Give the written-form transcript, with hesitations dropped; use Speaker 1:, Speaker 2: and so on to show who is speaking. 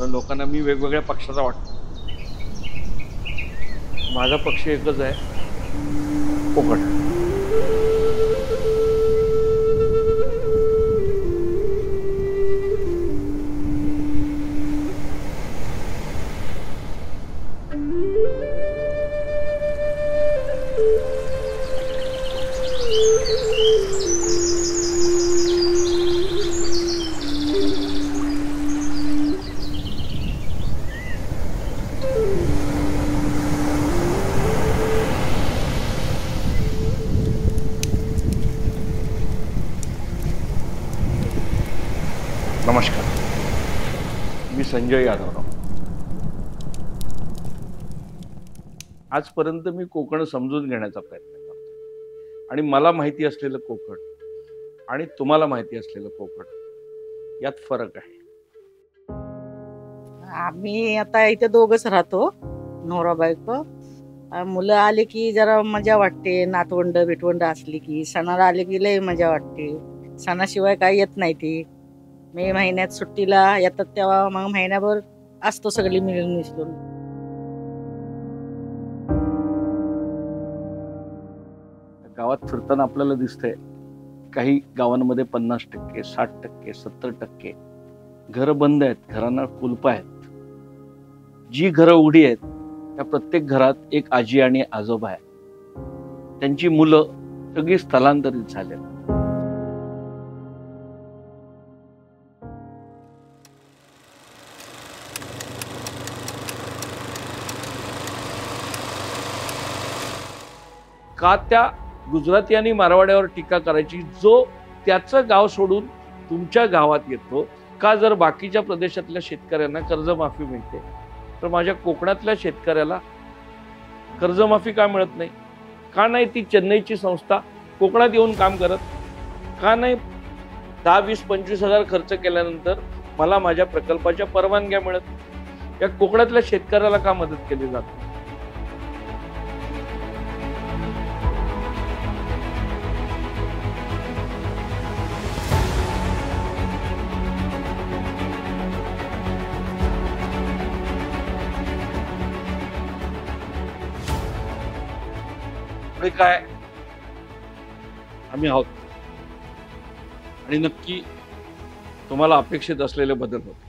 Speaker 1: लोकांना मी वेगवेगळ्या पक्षाचा वाटतो. माझा पक्ष एकच आहे, कोकण. नमस्कार, मी संजय यादवराव. आजपर्यंत मी कोकण समजून घेण्याचा प्रयत्न करतो आणि मला माहिती असलेलं कोकण आणि तुम्हाला माहिती असलेलं कोकण यात फरक आहे.
Speaker 2: आम्ही आता इथे दोघच राहतो, नवरा बायको. मुलं आले की जरा मजा वाटते, नातवंड बिटवंड असली की. सणाला आले की लय मजा वाटते. सणाशिवाय काही येत नाही ती. मे महिन्यात सुट्टीला येतात तेव्हा मग महिन्याभर असतो सगळी मिळून मिसळून.
Speaker 1: गावात फिरताना आपल्याला दिसतंय काही गावांमध्ये 50%, 60%, 70% घरं बंद आहेत, घरांना कुलप आहेत. जी घरं उघडी आहेत त्या प्रत्येक घरात एक आजी आणि आजोबा आहे. त्यांची मुलं सगळी स्थलांतरित झालेत. का त्या गुजराती आणि मारवाड्यावर टीका करायची जो त्याचं गाव सोडून तुमच्या गावात येतो? का जर बाकीच्या प्रदेशातल्या शेतकऱ्यांना कर्जमाफी मिळते तर माझ्या कोकणातल्या शेतकऱ्याला कर्जमाफी का मिळत नाही? का नाही ती चेन्नईची संस्था कोकणात येऊन काम करत? का नाही 10, 20, 25 हजार खर्च केल्यानंतर मला माझ्या प्रकल्पाच्या परवानग्या मिळत? या कोकणातल्या शेतकऱ्याला का मदत केली जात? काय आम्ही आहोत आणि नक्की तुम्हाला अपेक्षित असलेले बदल होते.